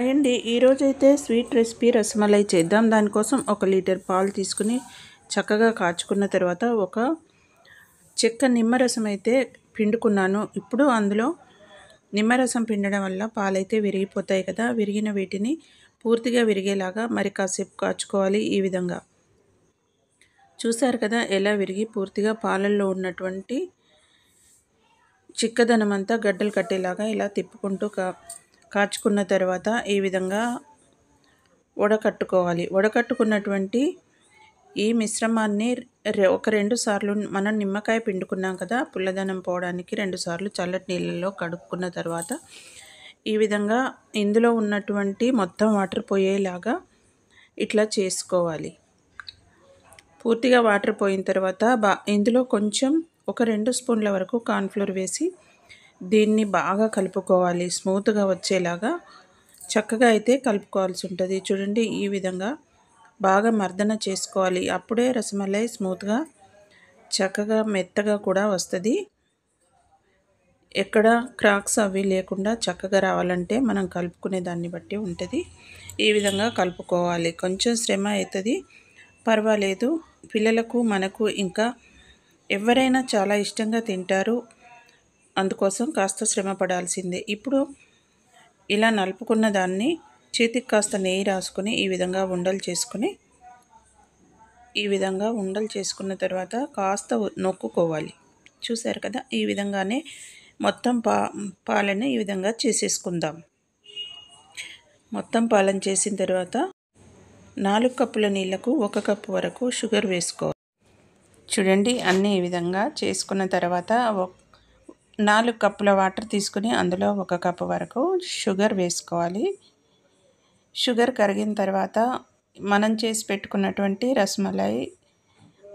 Hi అండి, ఈరోజైతే sweet recipe rasmalai చేద్దాం. దానికోసం 1 లీటర్ పాలు తీసుకుని చక్కగా కాచుకున్న తర్వాత ఒక చెక్క నిమ్మరసం అయితే పిండుకున్నాను. ఇప్పుడు అందులో నిమ్మరసం పిండడం వల్ల పాలైతే విరిగిపోతాయి కదా. విరిగిన వీటిని పూర్తిగా విరిగేలాగా మరి కాసేపు కాచుకోవాలి. ఈ విధంగా చూసారు కదా, ఎలా విరిగి పూర్తిగా పాలల్లో ఉన్నటువంటి చిక్కదనం అంతా గడ్డలు కట్టేలాగా ఇలా తిప్పుకుంటూ కాచుకున్న తర్వాత ఈ విధంగా వడకట్టుకోవాలి. వడకట్టుకున్నటువంటి ఈ మిశ్రమాన్ని ఒక 2 సార్లు మనం నిమ్మకాయ పిండుకున్నాం కదా, పుల్లదనం పోవడానికి 2 సార్లు చల్లటి నీళ్ళలో కడుక్కున్న తర్వాత ఈ విధంగా ఇందులో ఉన్నటువంటి మొత్తం వాటర్ పోయేలాగా ఇట్లా చేసుకోవాలి. పూర్తిగా వాటర్ పోయిన తర్వాత ఇందులో కొంచెం ఒక 2 స్పూన్ల వరకు కార్న్ఫ్లోర్ వేసి దీన్ని బాగా కలుపుకోవాలి. స్మూత్గా వచ్చేలాగా చక్కగా అయితే కలుపుకోవాల్సి ఉంటుంది. చూడండి, ఈ విధంగా బాగా మర్దన చేసుకోవాలి. అప్పుడే రసమలై స్మూత్గా చక్కగా మెత్తగా కూడా వస్తుంది. ఎక్కడ క్రాక్స్ అవి లేకుండా చక్కగా రావాలంటే మనం కలుపుకునే దాన్ని బట్టి ఉంటుంది. ఈ విధంగా కలుపుకోవాలి. కొంచెం శ్రమ అవుతుంది, పర్వాలేదు. పిల్లలకు మనకు ఇంకా ఎవరైనా చాలా ఇష్టంగా తింటారు, అందుకోసం కాస్త శ్రమ పడాల్సిందే. ఇప్పుడు ఇలా నలుపుకున్న దాన్ని చేతికి కాస్త నెయ్యి రాసుకొని ఈ విధంగా ఉండలు చేసుకున్న తర్వాత కాస్త నొక్కుకోవాలి. చూసారు కదా, ఈ విధంగానే మొత్తం పాలను ఈ విధంగా చేసేసుకుందాం. మొత్తం పాలను చేసిన తర్వాత 4 కప్పుల నీళ్లకు 1 కప్పు వరకు షుగర్ వేసుకోవాలి. చూడండి, అన్నీ ఈ విధంగా చేసుకున్న తర్వాత 4 కప్పుల వాటర్ తీసుకుని అందులో 1 కప్పు వరకు షుగర్ వేసుకోవాలి. షుగర్ కరిగిన తర్వాత మనం చేసి పెట్టుకున్నటువంటి రసమలై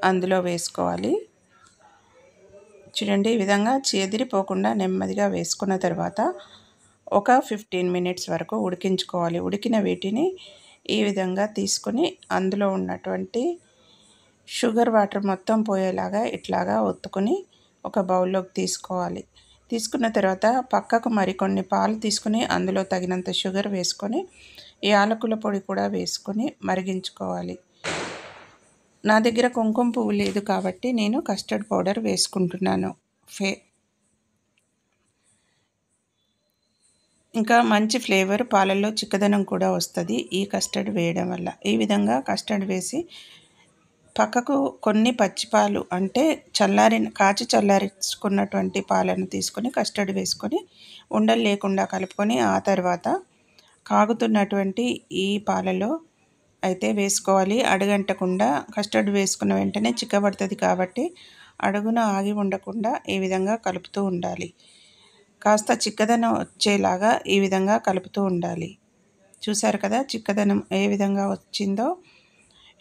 అందులో వేసుకోవాలి. చూడండి, ఈ విధంగా చెదిరిపోకుండా నెమ్మదిగా వేసుకున్న తర్వాత ఒక 15 మినిట్స్ వరకు ఉడికించుకోవాలి. ఉడికిన వీటిని ఈ విధంగా తీసుకొని అందులో ఉన్నటువంటి షుగర్ వాటర్ మొత్తం పోయేలాగా ఇట్లాగా ఒత్తుకొని ఒక బౌల్లోకి తీసుకోవాలి. తీసుకున్న తర్వాత పక్కకు మరికొన్ని పాలు తీసుకుని అందులో తగినంత షుగర్ వేసుకొని యాలకుల పొడి కూడా వేసుకొని మరిగించుకోవాలి. నా దగ్గర కుంకుమ పువ్వు లేదు కాబట్టి నేను కస్టర్డ్ పౌడర్ వేసుకుంటున్నాను. ఇంకా మంచి ఫ్లేవర్, పాలల్లో చిక్కదనం కూడా వస్తుంది ఈ కస్టర్డ్ వేయడం వల్ల. ఈ విధంగా కస్టర్డ్ వేసి పక్కకు కొన్ని పచ్చిపాలు అంటే కాచి చల్లారించుకున్నటువంటి పాలను తీసుకొని కస్టర్డ్ వేసుకొని ఉండలు లేకుండా కలుపుకొని ఆ తర్వాత కాగుతున్నటువంటి ఈ పాలలో అయితే వేసుకోవాలి. అడుగంటకుండా కస్టర్డ్ వేసుకున్న వెంటనే చిక్కబడుతుంది కాబట్టి అడుగున ఆగి ఉండకుండా ఈ విధంగా కలుపుతూ ఉండాలి. కాస్త చిక్కదనం వచ్చేలాగా ఈ విధంగా కలుపుతూ ఉండాలి. చూసారు కదా, చిక్కదనం ఏ విధంగా వచ్చిందో.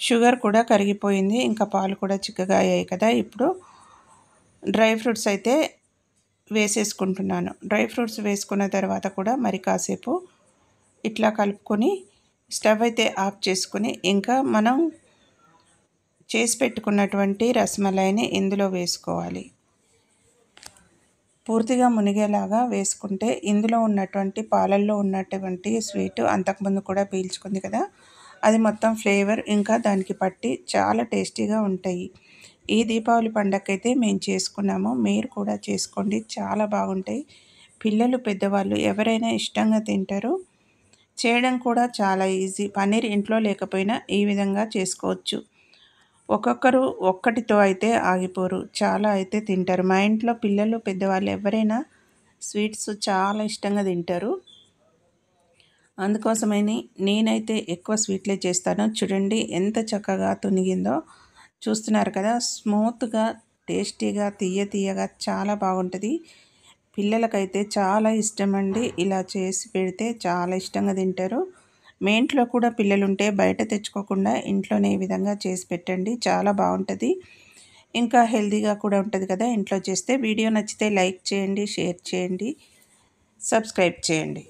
షుగర్ కూడా కరిగిపోయింది, ఇంకా పాలు కూడా చిక్కగా అయ్యాయి కదా. ఇప్పుడు డ్రై ఫ్రూట్స్ అయితే వేసేసుకుంటున్నాను. డ్రై ఫ్రూట్స్ వేసుకున్న తర్వాత కూడా మరి కాసేపు ఇట్లా కలుపుకొని స్టవ్ అయితే ఆఫ్ చేసుకుని ఇంకా మనం చేసి పెట్టుకున్నటువంటి రసమలైని ఇందులో వేసుకోవాలి. పూర్తిగా మునిగేలాగా వేసుకుంటే ఇందులో ఉన్నటువంటి పాలల్లో ఉన్నటువంటి స్వీట్ అంతకుముందు కూడా పీల్చుకుంది కదా, అది మొత్తం ఫ్లేవర్ ఇంకా దానికి పట్టి చాలా టేస్టీగా ఉంటాయి. ఈ దీపావళి పండగకైతే మేము చేసుకున్నాము, మీరు కూడా చేసుకోండి, చాలా బాగుంటాయి. పిల్లలు పెద్దవాళ్ళు ఎవరైనా ఇష్టంగా తింటారు. చేయడం కూడా చాలా ఈజీ. పన్నీర్ ఇంట్లో లేకపోయినా ఈ విధంగా చేసుకోవచ్చు. ఒక్కొక్కరు ఒక్కటితో అయితే ఆగిపోరు, చాలా అయితే తింటారు. మా ఇంట్లో పిల్లలు పెద్దవాళ్ళు ఎవరైనా స్వీట్స్ చాలా ఇష్టంగా తింటారు. అందుకోసమని నేనైతే ఎక్కువ స్వీట్లే చేస్తాను. చూడండి ఎంత చక్కగా తునిగిందో, చూస్తున్నారు కదా. స్మూత్గా, టేస్టీగా, తీయగా చాలా బాగుంటుంది. పిల్లలకైతే చాలా ఇష్టం అండి. ఇలా చేసి పెడితే చాలా ఇష్టంగా తింటారు. మీ ఇంట్లో కూడా పిల్లలుంటే బయట తెచ్చుకోకుండా ఇంట్లోనే ఈ విధంగా చేసి పెట్టండి, చాలా బాగుంటుంది. ఇంకా హెల్తీగా కూడా ఉంటుంది కదా ఇంట్లో చేస్తే. వీడియో నచ్చితే లైక్ చేయండి, షేర్ చేయండి, సబ్స్క్రైబ్ చేయండి.